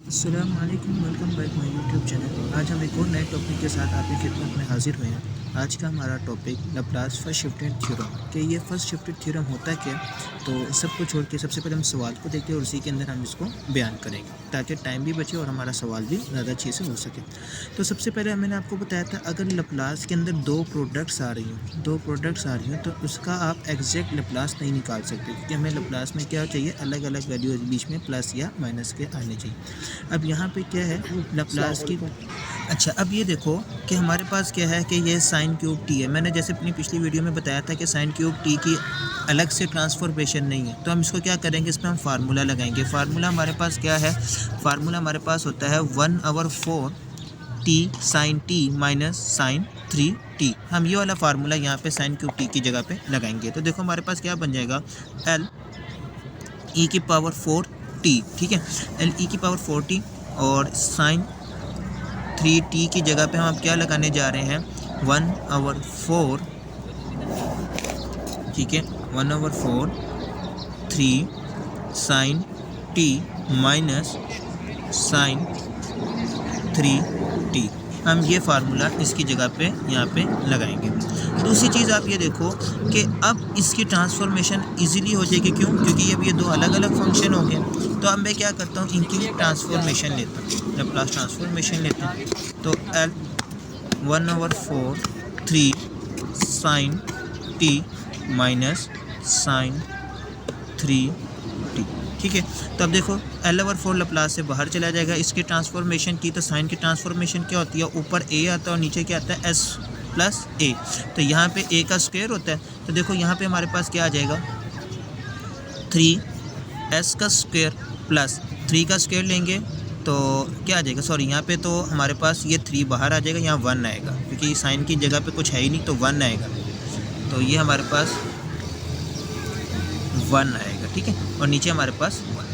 अस्सलाम वालेकुम, welcome back my YouTube channel. आज हम एक और नए टॉपिक के साथ आपकी खिदमत में हाजिर हुए हैं। आज का हमारा topic Laplace first shifted theorem कि ये फर्स्ट शिफ्टेड थ्योरम होता है क्या। तो सबको छोड़ के सबसे पहले हम सवाल को देखते हैं और उसी के अंदर हम इसको बयान करेंगे ताकि टाइम भी बचे और हमारा सवाल भी ज़्यादा अच्छे से हो सके। तो सबसे पहले मैंने आपको बताया था, अगर लैप्लास के अंदर दो प्रोडक्ट्स आ रही हैं तो उसका आप एग्जैक्ट लैप्लास नहीं निकाल सकते, क्योंकि हमें लैप्लास में क्या चाहिए, अलग अलग वैल्यू बीच में प्लस या माइनस के आने चाहिए। अब यहाँ पे क्या है लैप्लास की। अच्छा, अब ये देखो कि हमारे पास क्या है कि ये साइन क्यूब टी है। मैंने जैसे अपनी पिछली वीडियो में बताया था कि साइन क्यूब टी की अलग से ट्रांसफॉर्मेशन नहीं है, तो हम इसको क्या करेंगे, इसमें हम फार्मूला लगाएंगे। फार्मूला हमारे पास क्या है, फार्मूला हमारे पास होता है 1/4 t sine t minus sine 3t। हम ये वाला फार्मूला यहाँ पे साइन क्यूब टी की जगह पे लगाएंगे। तो देखो हमारे पास क्या बन जाएगा, एल ई की पावर 4t। ठीक है, एल ई की पावर 4t और साइन 3t की जगह पे हम अब क्या लगाने जा रहे हैं, 1/4। ठीक है, 1/4 3 sign t minus sine 3t। हम ये फार्मूला इसकी जगह पे यहाँ पे लगाएंगे। दूसरी चीज़ आप ये देखो कि अब इसकी ट्रांसफॉर्मेशन इजीली हो जाएगी। क्यों? क्योंकि अब ये दो अलग अलग फंक्शन हो गए। तो अब मैं क्या करता हूँ, इनकी ट्रांसफॉर्मेशन लेता हूँ, लैप्लास ट्रांसफॉर्मेशन लेता हूँ। तो L 1/4 3 sine t minus sine 3t। ठीक है, तो अब देखो L/4 लैप्लास से बाहर चला जाएगा। इसकी ट्रांसफॉर्मेशन की तो साइन की ट्रांसफॉर्मेशन क्या होती है, ऊपर a आता है और नीचे क्या आता है, s प्लस a। तो यहाँ पे a का स्क्वायर होता है। तो देखो यहाँ पे हमारे पास क्या आ जाएगा, 3s का स्क्वायर प्लस 3 का स्क्वायर लेंगे तो क्या आ जाएगा, सॉरी यहाँ पे तो हमारे पास ये 3 बाहर आ जाएगा, यहाँ 1 आएगा क्योंकि साइन की जगह पे कुछ है ही नहीं, तो 1 आएगा। तो ये हमारे पास 1 आएगा। ठीक है, और नीचे हमारे पास 1।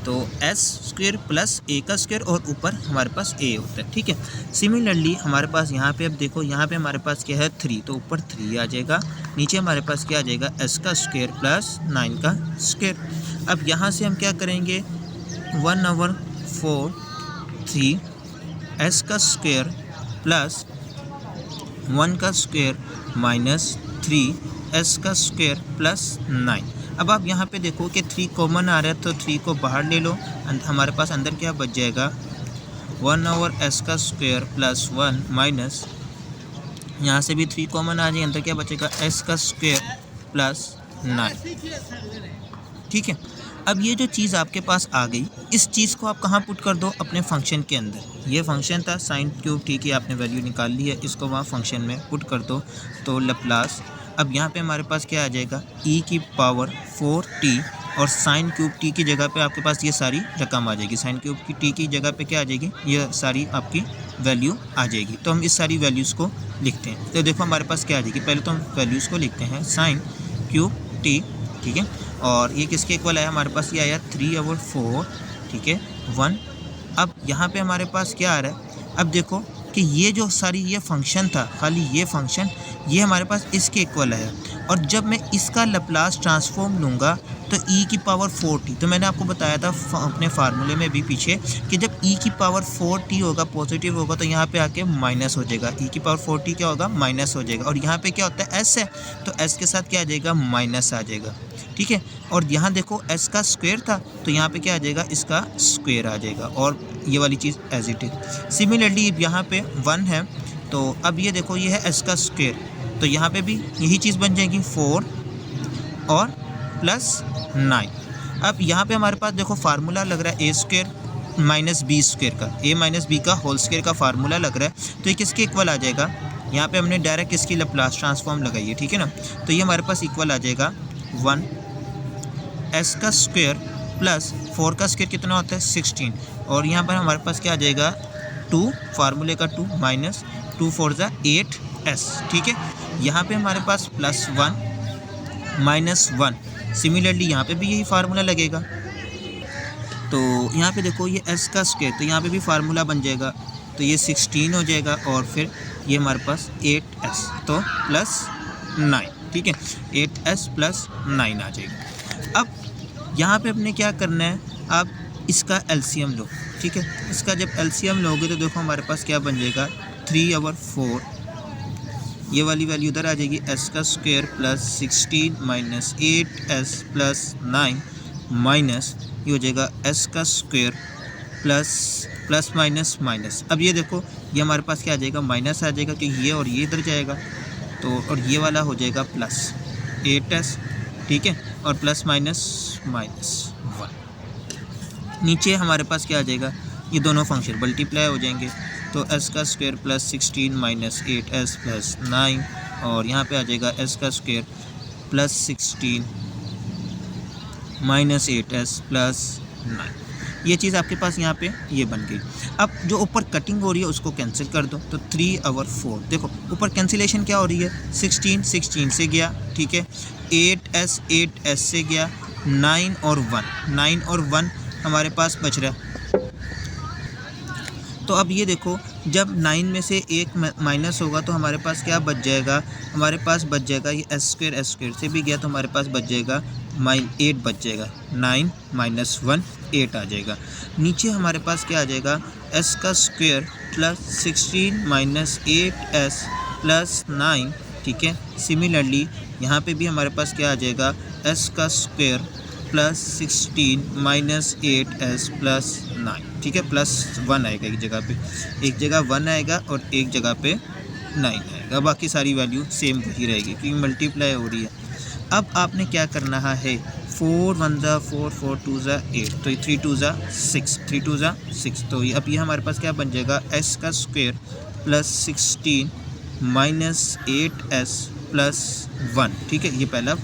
तो एस स्क्वायर प्लस ए का स्क्वायर और ऊपर हमारे पास ए होता है। ठीक है, सिमिलरली हमारे पास यहाँ पे अब देखो, यहाँ पे हमारे पास क्या है 3, तो ऊपर 3 आ जाएगा, नीचे हमारे पास क्या आ जाएगा, एस का स्क्वायर प्लस 9 का स्क्वायर। अब यहाँ से हम क्या करेंगे, 1/4 3 एस का स्क्वायर प्लस 1 का स्क्वायर माइनस 3 एस का स्क्वायर प्लस 9। अब आप यहाँ पे देखो कि 3 कॉमन आ रहा है, तो 3 को बाहर ले लो, हमारे पास अंदर क्या बच जाएगा, 1/s का स्क्वायर प्लस 1 माइनस, यहाँ से भी 3 कॉमन आ जाए, अंदर क्या बचेगा, s का स्क्वायर प्लस 9। ठीक है, अब ये जो चीज़ आपके पास आ गई, इस चीज़ को आप कहाँ पुट कर दो, अपने फंक्शन के अंदर। ये फंक्शन था साइन क्यूब टी की, आपने वैल्यू निकाल ली है, इसको वहाँ फंक्शन में पुट कर दो। तो लैप्लास, अब यहाँ पे हमारे पास क्या आ जाएगा, e की पावर 4t और साइन क्यूब टी की जगह पे आपके पास ये सारी रकम आ जाएगी। साइन क्यूब की टी की जगह पे क्या आ जाएगी, ये सारी आपकी वैल्यू आ जाएगी। तो हम इस सारी वैल्यूज़ को लिखते हैं। तो देखो हमारे पास क्या आ जाएगी, पहले तो हम वैल्यूज़ को लिखते हैं, साइन क्यूब टी। ठीक है, और ये किसके इक्वल आया, हमारे पास ये आया 3/4। ठीक है, 1। अब यहाँ पे हमारे पास क्या आ रहा है, अब देखो कि ये जो सारी ये फंक्शन था, खाली ये फंक्शन, ये हमारे पास इसके इक्वल है। और जब मैं इसका लैप्लास ट्रांसफॉर्म लूँगा तो e की पावर 4t, तो मैंने आपको बताया था अपने फार्मूले में भी पीछे कि जब e की पावर 4t होगा, पॉजिटिव होगा, तो यहाँ पे आके माइनस हो जाएगा। e की पावर 4t क्या होगा, माइनस हो जाएगा। और यहाँ पे क्या होता है, s है, तो s के साथ क्या आ जाएगा, माइनस आ जाएगा। ठीक है, और यहाँ देखो s का स्क्वायर था, तो यहाँ पे क्या आ जाएगा, इसका स्क्वायर आ जाएगा, और ये वाली चीज़ एज इट इज। सिमिलरली यहाँ पे 1 है, तो अब ये देखो ये है s का स्क्वायर, तो यहाँ पे भी यही चीज़ बन जाएगी 4 और प्लस 9। अब यहाँ पे हमारे पास देखो फार्मूला लग रहा है a square minus B square का, a माइनस बी का होल स्क्वायर का फार्मूला लग रहा है। तो ये किसके इक्वल आ जाएगा, यहाँ पे हमने डायरेक्ट इसकी लैप्लास ट्रांसफॉर्म लगाई है। ठीक है ना, तो ये हमारे पास इक्वल आ जाएगा 1 s का स्क्वायर प्लस 4 का स्क्वायर कितना होता है, 16, और यहाँ पर हमारे पास क्या आ जाएगा, 2 फार्मूले का 2 माइनस 2 4 8s। ठीक है, यहाँ पे हमारे पास प्लस 1 माइनस 1। सिमिलरली यहाँ पे भी यही फार्मूला लगेगा। तो यहाँ पे देखो ये s का स्क्वायर, तो यहाँ पे भी फार्मूला बन जाएगा, तो ये 16 हो जाएगा, और फिर ये हमारे पास 8s, तो प्लस 9। ठीक है, 8s प्लस 9 आ जाएगा। अब यहाँ पे अपने क्या करना है, अब इसका एलसीएम लो, ठीक है। इसका जब एलसीएम लोगे तो देखो हमारे पास क्या बन जाएगा 3/4, ये वाली वैल्यू उधर आ जाएगी, एस का square plus 16 minus 8s plus 9 minus ये हो जाएगा एस का square plus plus minus minus. अब ये देखो ये हमारे पास क्या आ जाएगा, माइनस आ जाएगा कि ये और ये इधर जाएगा, तो और ये वाला हो जाएगा प्लस 8s, ठीक है, और प्लस माइनस माइनस 1। नीचे हमारे पास क्या आ जाएगा, ये दोनों फंक्शन मल्टीप्लाई हो जाएंगे, तो एस का square plus 16 minus 8s plus 9 और यहाँ पे आ जाएगा एस का square plus 16 minus 8s plus 9। ये चीज़ आपके पास यहाँ पे ये बन गई। अब जो ऊपर कटिंग हो रही है उसको कैंसिल कर दो, तो 3/4 देखो ऊपर कैंसिलेशन क्या हो रही है, 16 से गया, ठीक है, 8s से गया, 9 और 1 हमारे पास बच रहा है। तो अब ये देखो जब 9 में से एक माइनस होगा तो हमारे पास क्या बच जाएगा, हमारे पास बच जाएगा ये एस स्क्वायर से भी गया तो हमारे पास बच जाएगा 8 बच जाएगा, 9 माइनस 1 8 आ जाएगा। नीचे हमारे पास क्या आ जाएगा, एस का square plus 16 minus 8s plus 9, ठीक है। सिमिलरली यहाँ पे भी हमारे पास क्या आ जाएगा, एस का square plus 16 minus 8s plus 9, ठीक है, प्लस 1 आएगा एक जगह 1 आएगा और एक जगह पे 9 आएगा, बाकी सारी वैल्यू सेम वही रहेगी क्योंकि मल्टीप्लाई हो रही है। अब आपने क्या करना है, 4 1 ज़ा 4 4 2 ज़ा 8, तो ये 3 2 ज़ा 6 तो ये अब ये हमारे पास क्या बन जाएगा, एस का square plus 16 minus 8s plus 1, ठीक है, ये पहला।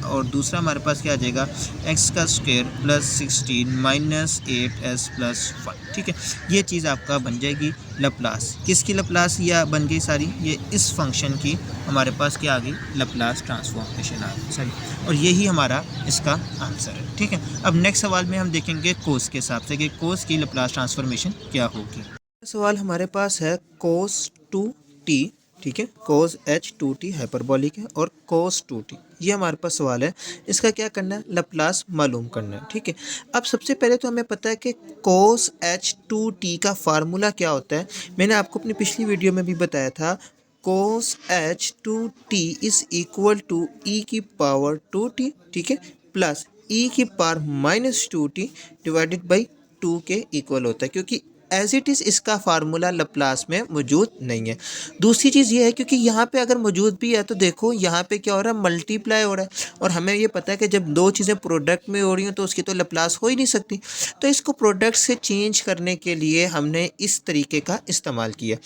और दूसरा हमारे पास क्या आ जाएगा, एक्स का square plus 16 minus 8s plus 1, ठीक है। ये चीज़ आपका बन जाएगी लप्लास। किसकी लप्लास ये बन गई सारी, ये इस फंक्शन की हमारे पास क्या आ गई, लप्लास ट्रांसफॉर्मेशन आ गई सारी, और यही हमारा इसका आंसर है, ठीक है। अब नेक्स्ट सवाल में हम देखेंगे कोस के हिसाब से कि कोस की लप्लास ट्रांसफॉर्मेशन क्या होगी। सवाल हमारे पास है cos 2t, ठीक है, cos h2t हाइपरबॉलिक है और cos 2t, ये हमारे पास सवाल है। इसका क्या करना है, लप्लास मालूम करना है, ठीक है। अब सबसे पहले तो हमें पता है कि cos h2t का फार्मूला क्या होता है। मैंने आपको अपनी पिछली वीडियो में भी बताया था, cos h2t is equal to e की पावर 2t, ठीक है, प्लस e की power minus 2t divided by 2 के इक्वल होता है, क्योंकि एज इट इज़ इसका फार्मूला लप्लास में मौजूद नहीं है। दूसरी चीज़ ये है क्योंकि यहाँ पे अगर मौजूद भी है तो देखो यहाँ पे क्या हो रहा है, मल्टीप्लाई हो रहा है, और हमें ये पता है कि जब दो चीज़ें प्रोडक्ट में हो रही हैं तो उसकी तो लप्लास हो ही नहीं सकती। तो इसको प्रोडक्ट से चेंज करने के लिए हमने इस तरीके का इस्तेमाल किया।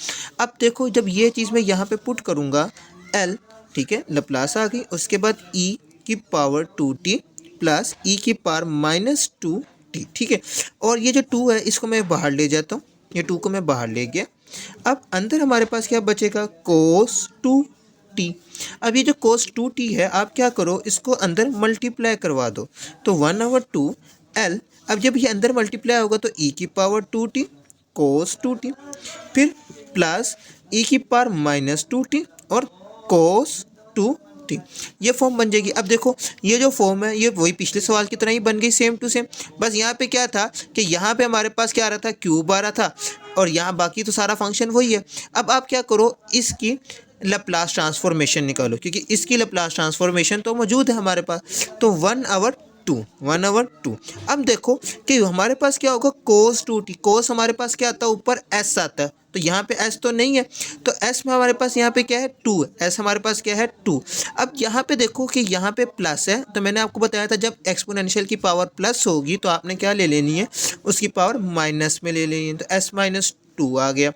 अब देखो जब ये चीज़ मैं यहाँ पर पुट करूँगा एल, ठीक है, लप्लास आ गई, उसके बाद ई की पावर 2t प्लस ई की पावर माइनस 2, ठीक है। और ये जो 2 है इसको मैं बाहर ले जाता हूँ, ये 2 को मैं बाहर ले गया। अब अंदर हमारे पास क्या बचेगा, cos 2t। अब ये जो cos 2t है आप क्या करो, इसको अंदर मल्टीप्लाई करवा दो, तो 1/2 l। अब जब ये अंदर मल्टीप्लाई होगा तो e की पावर 2t cos 2t, फिर प्लस e की पावर माइनस 2t और cos 2t, ये फॉर्म बन जाएगी। अब देखो ये जो फॉर्म है ये वही पिछले सवाल की तरह ही बन गई, सेम टू सेम। बस यहाँ पे क्या था कि यहाँ पे हमारे पास क्या आ रहा था, क्यूब आ रहा था, और यहाँ बाकी तो सारा फंक्शन वही है। अब आप क्या करो, इसकी लप्लास ट्रांसफॉर्मेशन निकालो, क्योंकि इसकी लप्लास ट्रांसफॉर्मेशन तो मौजूद है हमारे पास, तो 1/2। अब देखो कि हमारे पास क्या होगा, cos 2t, cos हमारे पास क्या आता है, ऊपर s आता है, तो यहाँ पे s तो नहीं है, तो s में हमारे पास यहाँ पे क्या है 2, s हमारे पास क्या है 2। अब यहाँ पे देखो कि यहाँ पे प्लस है, तो मैंने आपको बताया था जब एक्सपोनेंशियल की पावर प्लस होगी तो आपने क्या ले लेनी है, उसकी पावर माइनस में ले लेनी है, तो s माइनस 2 आ गया।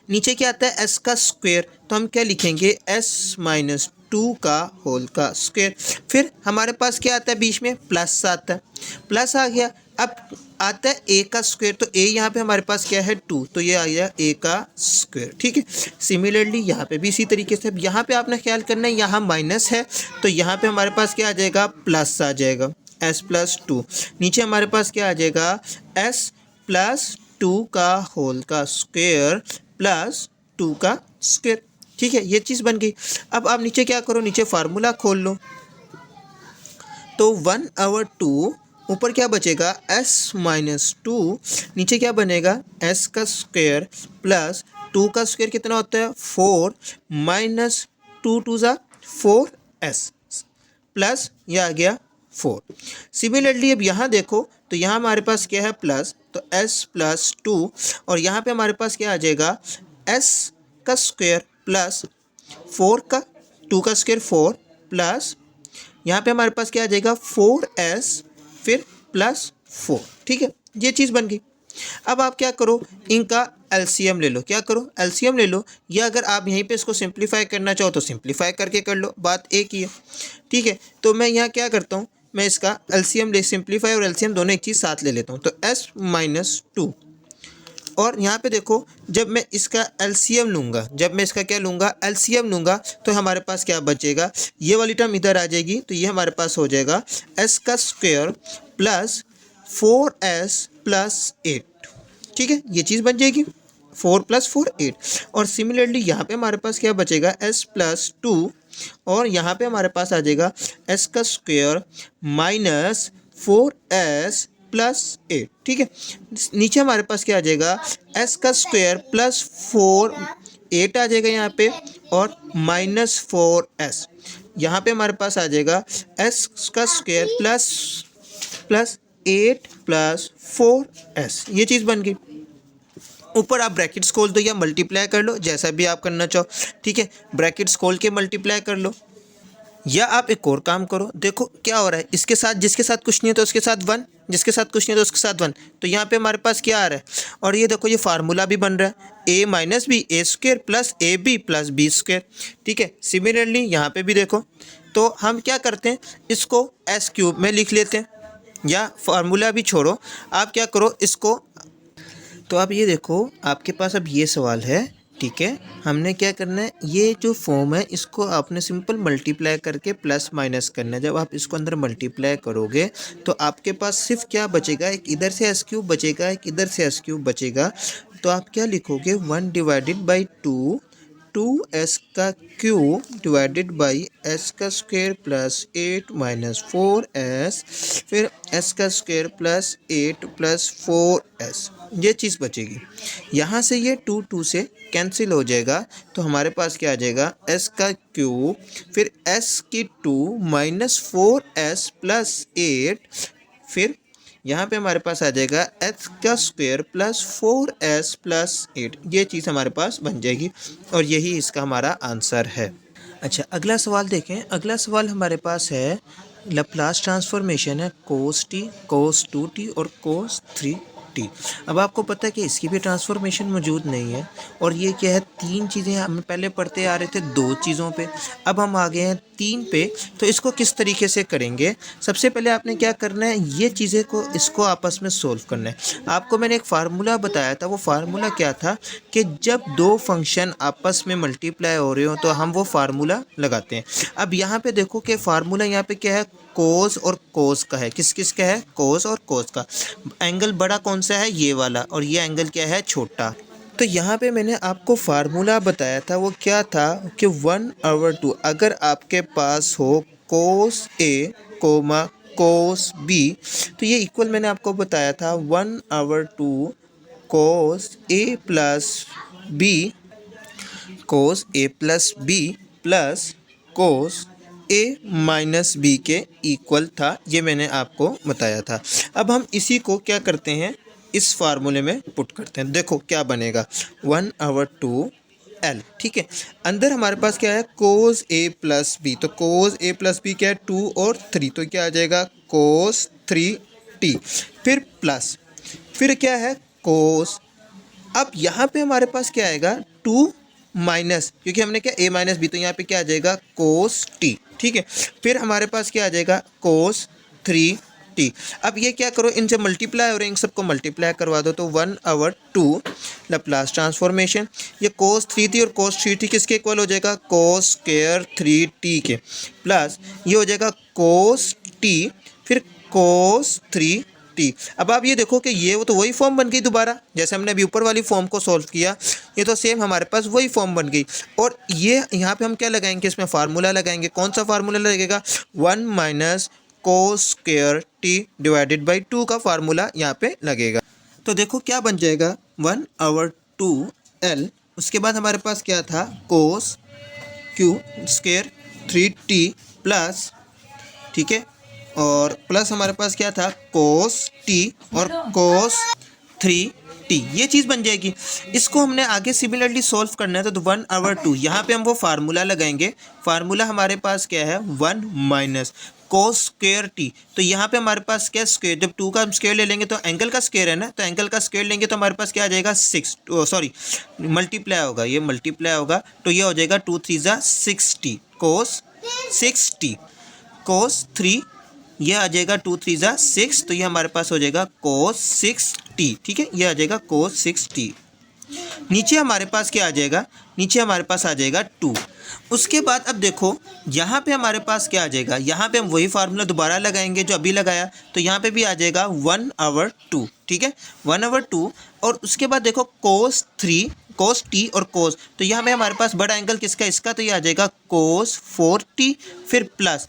नीचे क्या आता है, s का स्क्वायर, तो हम क्या लिखेंगे, s माइनस 2 का होल का स्क्वायर। फिर हमारे पास क्या आता है, बीच में प्लस आता है, प्लस आ गया। अब आता है a का स्क्वायर, तो a यहाँ पे हमारे पास क्या है 2, तो ये आ गया a का स्क्वायर, ठीक है। सिमिलरली यहाँ पे भी इसी तरीके से, अब यहाँ पे आपने ख्याल करना है, यहाँ माइनस है तो यहाँ पे हमारे पास क्या आ जाएगा, प्लस आ जाएगा, s प्लस 2। नीचे हमारे पास क्या आ जाएगा, s प्लस 2 का होल का स्क्वायर प्लस 2 का स्क्वायर, ठीक है, ये चीज़ बन गई। अब आप नीचे क्या करो, नीचे फार्मूला खोल लो, तो 1/2 ऊपर क्या बचेगा s माइनस टू, नीचे क्या बनेगा s का स्क्वायर प्लस 2 का स्क्वायर कितना होता है 4 माइनस 2 ज़ा 4s प्लस ये आ गया 4। सिमिलरली अब यहाँ देखो तो यहाँ हमारे पास क्या है प्लस, तो s प्लस 2 और यहाँ पे हमारे पास क्या आ जाएगा s का स्क्वायर प्लस 4 का 2 का स्क्वायर 4 प्लस यहाँ पे हमारे पास क्या आ जाएगा 4s फिर प्लस 4। ठीक है, ये चीज़ बन गई। अब आप क्या करो, इनका एलसीएम ले लो। क्या करो, एलसीएम ले लो, या अगर आप यहीं पे इसको सिंप्लीफाई करना चाहो तो सिंप्लीफाई करके कर लो, बात एक ही है। ठीक है, तो मैं यहाँ क्या करता हूँ, मैं इसका एलसीएम ले, सिंप्लीफाई और एलसीएम दोनों एक चीज़ साथ ले लेता हूँ, तो s माइनस टू। और यहाँ पे देखो जब मैं इसका एलसीएम लूँगा, जब मैं इसका क्या लूँगा एलसीएम लूँगा, तो हमारे पास क्या बचेगा, ये वाली टर्म इधर आ जाएगी, तो ये हमारे पास हो जाएगा s का स्क्वायर प्लस 4s प्लस 8। ठीक है, ये चीज़ बन जाएगी 4 प्लस 4 8। और सिमिलरली यहाँ पे हमारे पास क्या बचेगा s प्लस 2 और यहाँ पे हमारे पास आ जाएगा s का स्क्वायर माइनस 4s प्लस 8। ठीक है, नीचे हमारे पास क्या आ जाएगा s का स्क्वायर प्लस 4 8 आ जाएगा यहाँ पे और माइनस 4s। यहाँ पे हमारे पास आ जाएगा s का स्क्वायर प्लस 8 प्लस 4s। ये चीज़ बन गई। ऊपर आप ब्रैकेट्स खोल दो या मल्टीप्लाई कर लो, जैसा भी आप करना चाहो। ठीक है, ब्रैकेट्स खोल के मल्टीप्लाई कर लो, या आप एक और काम करो। देखो क्या हो रहा है, इसके साथ जिसके साथ कुछ नहीं है तो उसके साथ 1, जिसके साथ कुछ नहीं है तो उसके साथ 1, तो यहाँ पे हमारे पास क्या आ रहा है, और ये देखो ये फार्मूला भी बन रहा है a minus B A square plus A B plus B square. ठीक है, सिमिलरली यहाँ पे भी देखो, तो हम क्या करते हैं, इसको s क्यूब में लिख लेते हैं, या फार्मूला भी छोड़ो, आप क्या करो इसको। तो आप ये देखो आपके पास अब ये सवाल है। ठीक है, हमने क्या करना है, ये जो फॉर्म है इसको आपने सिंपल मल्टीप्लाई करके प्लस माइनस करना है। जब आप इसको अंदर मल्टीप्लाई करोगे तो आपके पास सिर्फ क्या बचेगा, एक इधर से एस क्यूब बचेगा, एक इधर से एस क्यूब बचेगा। तो आप क्या लिखोगे 1 डिवाइडेड बाई 2s का क्यूब डिवाइडेड बाई s का स्क्वायर प्लस 8 माइनस 4s फिर s का स्क्वायर प्लस 8 प्लस 4s। ये चीज़ बचेगी। यहाँ से ये 2 से कैंसिल हो जाएगा, तो हमारे पास क्या आ जाएगा s का क्यूब फिर s की 2 माइनस 4s प्लस 8 फिर यहाँ पे हमारे पास आ जाएगा h का स्क्वायर प्लस 4s प्लस 8। ये चीज़ हमारे पास बन जाएगी और यही इसका हमारा आंसर है। अच्छा, अगला सवाल देखें। अगला सवाल हमारे पास है लैप्लास ट्रांसफॉर्मेशन है cos t, cos 2t और cos 3t। अब आपको पता है कि इसकी भी ट्रांसफॉर्मेशन मौजूद नहीं है, और ये क्या है, 3 चीज़ें हम पहले पढ़ते आ रहे थे 2 चीज़ों पे, अब हम आ गए हैं 3 पे। तो इसको किस तरीके से करेंगे, सबसे पहले आपने क्या करना है, ये चीज़ें को इसको आपस में सोल्व करना है। आपको मैंने एक फार्मूला बताया था, वो फार्मूला क्या था कि जब 2 फंक्शन आपस में मल्टीप्लाई हो रहे हो तो हम वो फार्मूला लगाते हैं। अब यहाँ पे देखो कि फार्मूला यहाँ पे क्या है, कोस और कोस का है। किस किस का है, कोस और कोस का। एंगल बड़ा कौन सा है, ये वाला, और ये एंगल क्या है, छोटा। तो यहाँ पे मैंने आपको फार्मूला बताया था, वो क्या था कि 1/2 अगर आपके पास हो कोस ए कोमा कोस बी, तो ये इक्वल मैंने आपको बताया था 1/2 कोस ए प्लस बी, कोस ए प्लस बी प्लस कोस ए माइनस बी के इक्वल था। ये मैंने आपको बताया था। अब हम इसी को क्या करते हैं, इस फार्मूले में पुट करते हैं। देखो क्या बनेगा 1/2 L। ठीक है, अंदर हमारे पास क्या है, कोस ए प्लस बी, तो कोस ए प्लस बी क्या है 2 और 3, तो क्या आ जाएगा कोस 3t फिर प्लस फिर क्या है कोस। अब यहाँ पे हमारे पास क्या आएगा 2 माइनस, क्योंकि हमने क्या a माइनस बी, तो यहाँ पे क्या आ जाएगा कोस t। ठीक है, फिर हमारे पास क्या आ जाएगा कोस 3t। अब ये क्या करो, इनसे मल्टीप्लाई हो रहे हैं, इन सबको मल्टीप्लाई करवा दो, तो 1/2 लैप्लास ट्रांसफॉर्मेशन, ये कोस 3t और कोस 3t किसके इक्वल हो जाएगा, कोस स्क्वायर 3t के, प्लस ये हो जाएगा कोस t फिर कोस 3t। अब आप ये देखो कि ये वो तो वही फॉर्म बन गई दोबारा, जैसे हमने अभी ऊपर वाली फॉर्म को सॉल्व किया, ये तो सेम हमारे पास वही फॉर्म बन गई। और ये यहाँ पे हम क्या लगाएंगे, इसमें फार्मूला लगाएंगे। कौन सा फार्मूला लगेगा, 1 minus cos square T divided by 2 का फार्मूला यहाँ पे लगेगा। तो देखो क्या बन जाएगा 1/2L, उसके बाद हमारे पास क्या था कोस क्यू स्क्वायर 3T प्लस, ठीक है, और प्लस हमारे पास क्या था कोस टी और कोस 3T, ये चीज़ बन जाएगी। इसको हमने आगे सिमिलरली सॉल्व करना है तो 1/2 यहाँ पे हम वो फार्मूला लगाएंगे। फार्मूला हमारे पास क्या है 1 माइनस कोस स्क्वायर टी, तो यहाँ पे हमारे पास क्या स्क्वायर, जब 2 का हम स्क्वायर ले लेंगे तो एंगल का स्क्वायर है ना, तो एंगल का स्क्वायर लेंगे तो हमारे पास क्या आ जाएगा 6, सॉरी मल्टीप्लाई होगा, ये मल्टीप्लाई होगा तो ये हो जाएगा 2 3 ज़ा 6T कोस 6T कोस 3, ये आ जाएगा 2 3 ज़ा 6, तो ये हमारे पास हो जाएगा कोस 6T, ठीक है, ये आ जाएगा कोस 6T। नीचे हमारे पास क्या आ जाएगा, नीचे हमारे पास आ जाएगा 2। उसके बाद अब देखो यहाँ पे हमारे पास क्या आ जाएगा, यहाँ पे हम वही फार्मूला दोबारा लगाएंगे जो अभी लगाया, तो यहाँ पे भी आ जाएगा 1/2, ठीक है 1/2। और उसके बाद देखो कोस 3 कोस टी और कोस, तो यहाँ पे हमारे पास बड़ा एंगल किसका, इसका, तो ये आ जाएगा कोस 4T, फिर प्लस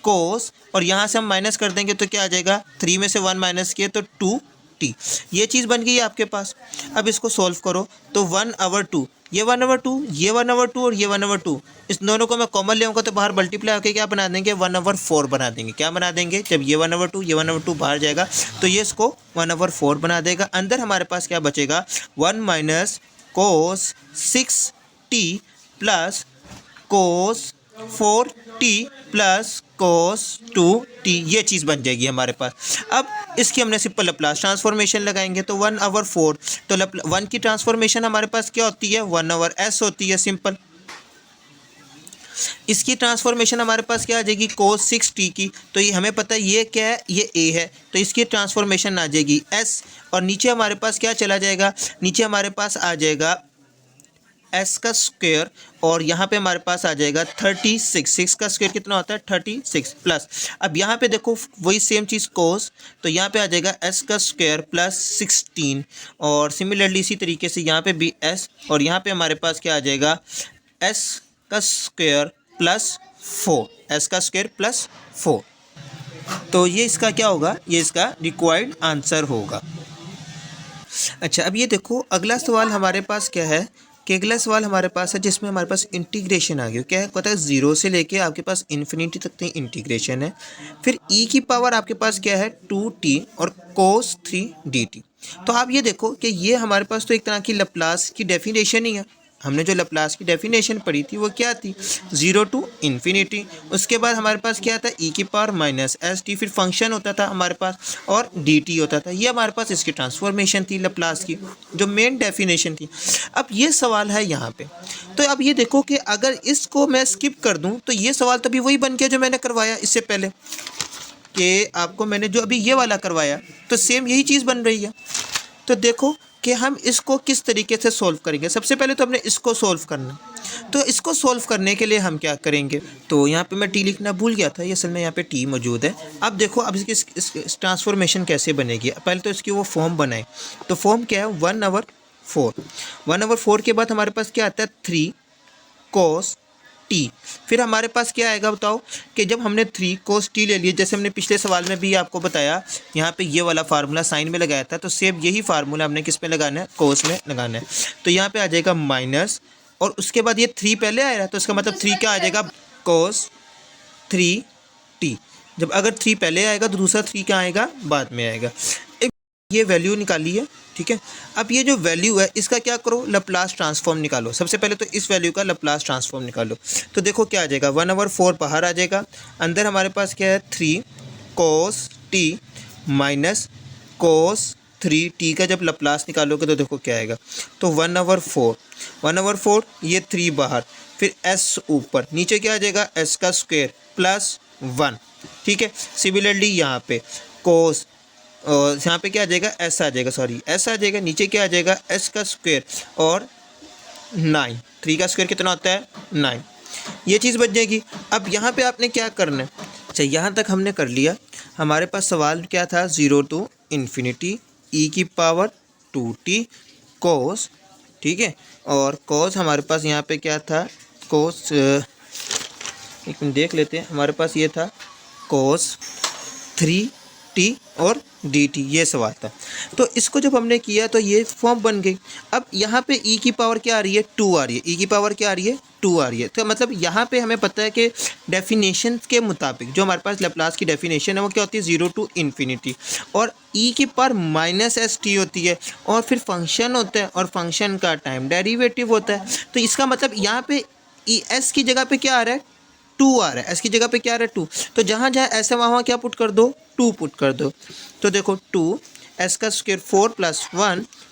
कोस, और यहाँ से हम माइनस कर देंगे तो क्या आ जाएगा 3 में से 1 माइनस किए तो 2T, ये चीज़ बन गई है आपके पास। अब इसको सॉल्व करो तो 1/2, ये 1/2, ये 1/2 और ये 1/2, इस दोनों को मैं कॉमन ले आऊँगा तो बाहर मल्टीप्लाई होकर क्या बना देंगे 1/4 बना देंगे। क्या बना देंगे, जब ये 1/2 ये 1/2 बाहर जाएगा तो ये इसको 1/4 बना देगा। अंदर हमारे पास क्या बचेगा 1 minus cos 6T plus cos 4T plus cos 2T, ये चीज़ बन जाएगी हमारे पास। अब इसकी हमने सिंपल लैप्लास ट्रांसफॉर्मेशन लगाएंगे तो 1/4, तो 1 की ट्रांसफॉर्मेशन हमारे पास क्या होती है 1/s होती है सिंपल। इसकी ट्रांसफॉर्मेशन हमारे पास क्या आ जाएगी कोस 6T की, तो ये हमें पता है ये क्या है, ये A है, तो इसकी ट्रांसफॉर्मेशन आ जाएगी S, और नीचे हमारे पास क्या चला जाएगा, नीचे हमारे पास आ जाएगा S का स्क्वायर, और यहाँ पे हमारे पास आ जाएगा 36, 6 का स्क्वायर कितना होता है 36 प्लस, अब यहाँ पे देखो वही सेम चीज़ कोस, तो यहाँ पे आ जाएगा S का स्क्वायर प्लस 16, और सिमिलरली इसी तरीके से यहाँ पे भी S, और यहाँ पे हमारे पास क्या आ जाएगा S का स्क्वायर प्लस 4, S का स्क्वायर प्लस 4, तो ये इसका क्या होगा, ये इसका रिक्वायर्ड आंसर होगा। अच्छा अब ये देखो अगला सवाल हमारे पास क्या है कि अगला सवाल हमारे पास है जिसमें हमारे पास इंटीग्रेशन आ गया, क्या है पता है 0 से लेके आपके पास इन्फिनिटी तक की इंटीग्रेशन है, फिर e की पावर आपके पास क्या है 2T और cos 3dt। तो आप ये देखो कि ये हमारे पास तो एक तरह की लैप्लास की डेफिनेशन ही है, हमने जो लैप्लास की डेफिनेशन पढ़ी थी वो क्या थी 0 टू इन्फिनिटी, उसके बाद हमारे पास क्या था e की पावर माइनस st, फिर फंक्शन होता था हमारे पास और dt होता था, ये हमारे पास इसकी ट्रांसफॉर्मेशन थी लैप्लास की जो मेन डेफिनेशन थी। अब ये सवाल है यहाँ पे, तो अब ये देखो कि अगर इसको मैं स्किप कर दूँ तो ये सवाल तो अभी वही बन गया जो मैंने करवाया इससे पहले, कि आपको मैंने जो अभी ये वाला करवाया तो सेम यही चीज़ बन रही है। तो देखो कि हम इसको किस तरीके से सॉल्व करेंगे। सबसे पहले तो हमने इसको सॉल्व करना, तो इसको सॉल्व करने के लिए हम क्या करेंगे, तो यहाँ पे मैं टी लिखना भूल गया था, ये असल में यहाँ पे टी मौजूद है। अब देखो अब इसकी ट्रांसफॉर्मेशन कैसे बनेगी, पहले तो इसकी वो फॉर्म बनाए, तो फॉर्म क्या है 1/4, 1/4 के बाद हमारे पास क्या आता है 3 cos t, फिर हमारे पास क्या आएगा बताओ कि जब हमने 3 cos t ले लिए, जैसे हमने पिछले सवाल में भी आपको बताया यहाँ पे ये वाला फार्मूला साइन में लगाया था, तो सेम यही फार्मूला हमने किस में लगाना है cos में लगाना है, तो यहाँ पे आ जाएगा माइनस, और उसके बाद ये 3 पहले आया तो इसका मतलब 3 क्या आ जाएगा cos 3t, जब अगर 3 पहले आएगा तो दूसरा 3 क्या आएगा बाद में आएगा। एक ये वैल्यू निकाली है, ठीक है। अब ये जो वैल्यू है इसका क्या करो लैप्लास ट्रांसफॉर्म निकालो, सबसे पहले तो इस वैल्यू का लैप्लास ट्रांसफॉर्म निकालो, तो देखो क्या आ जाएगा 1/4 बाहर आ जाएगा, अंदर हमारे पास क्या है 3 cos t minus cos 3t का जब लैप्लास निकालोगे तो देखो क्या आएगा, तो 1/4 ये 3 बाहर, फिर s ऊपर, नीचे क्या आ जाएगा s का स्क्वायर प्लस 1, ठीक है। सिमिलरली यहाँ पे cos, और यहाँ पे क्या आ जाएगा s आ जाएगा, सॉरी s आ जाएगा, नीचे क्या आ जाएगा s का स्क्वायर और 9, 3 का स्क्वायर कितना होता है 9, ये चीज़ बच जाएगी। अब यहाँ पे आपने क्या करना है, अच्छा यहाँ तक हमने कर लिया, हमारे पास सवाल क्या था 0 टू इन्फिनिटी e की पावर 2t cos, ठीक है, और cos हमारे पास यहाँ पे क्या था cos, एक मिनट देख लेते हैं, हमारे पास ये था कोस 3t और dt, ये सवाल था। तो इसको जब हमने किया तो ये फॉर्म बन गई। अब यहाँ पे e की पावर क्या आ रही है, 2 आ रही है, e की पावर क्या आ रही है, 2 आ रही है। तो मतलब यहाँ पे हमें पता है कि डेफिनेशन के मुताबिक जो हमारे पास लैप्लास की डेफिनेशन है वो क्या होती है, 0 टू इन्फिनिटी, और e की पावर -st होती है, और फिर फंक्शन होता है, और फंक्शन का टाइम डेरिवेटिव होता है। तो इसका मतलब यहाँ पे s की जगह पे क्या आ रहा है, 2 आ रहा है, s की जगह पे क्या आ रहा है, 2। तो जहाँ जहाँ ऐसा वहाँ क्या पुट कर दो, 2 पुट कर दो। तो देखो 2 s का स्क्वायर 4 +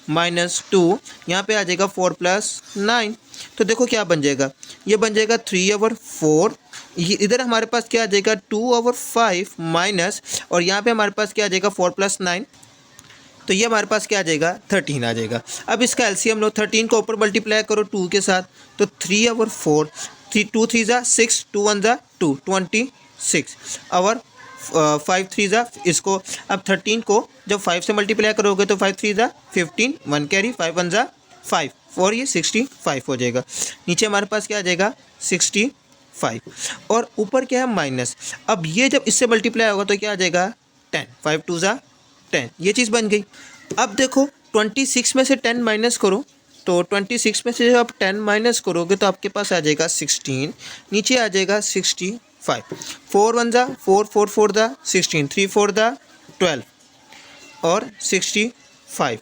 1 - 2, यहाँ पे आ जाएगा 4 + 9। तो देखो क्या बन जाएगा, ये बन जाएगा 3/4, ये इधर हमारे पास क्या आ जाएगा 2/5 माइनस, और यहाँ पे हमारे पास क्या आ जाएगा 4 + 9, तो ये हमारे पास क्या आ जाएगा 13 आ जाएगा। अब इसका एलसीएम लो, 13 को ऊपर मल्टीप्लाई करो 2 के साथ, तो 3/4, 2 3 ज़ा 6, 2 1 ज़ा 2, 26 और 5 3 ज़ा, इसको अब 13 को जब 5 से मल्टीप्लाई करोगे तो 5 3 ज़ा 15, 1 कैरी, 5 1 ज़ा 5, और ये 65 हो जाएगा। नीचे हमारे पास क्या आ जाएगा 65, और ऊपर क्या है माइनस। अब ये जब इससे मल्टीप्लाई होगा तो क्या आ जाएगा 10, 5 2 ज़ा 10, ये चीज़ बन गई। अब देखो 26 में से 10 माइनस करो, तो 26 में से जब आप 10 माइनस करोगे तो आपके पास आ जाएगा 16, नीचे आ जाएगा 65, 4 1 ज़ा 4, 4 4 ज़ा 16, 3 4 ज़ा 12 और 65,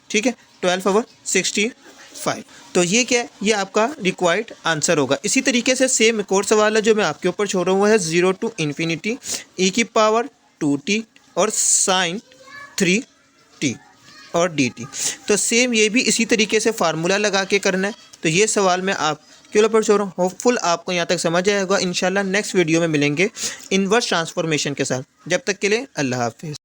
ठीक है, 12/65। तो ये क्या है, ये आपका रिक्वायर्ड आंसर होगा। इसी तरीके से सेम एक और सवाल है जो मैं आपके ऊपर छोड़ रहा हूँ, वो है 0 टू इन्फिनिटी e की पावर 2t और साइन 3t और dt। तो सेम ये भी इसी तरीके से फार्मूला लगा के करना है। तो ये सवाल मैं आपके ऊपर छोड़ रहा हूँ। होपफुल आपको यहाँ तक समझ आएगा। इंशाल्लाह नेक्स्ट वीडियो में मिलेंगे इनवर्स ट्रांसफॉर्मेशन के साथ। जब तक के लिए अल्लाह हाफिज़।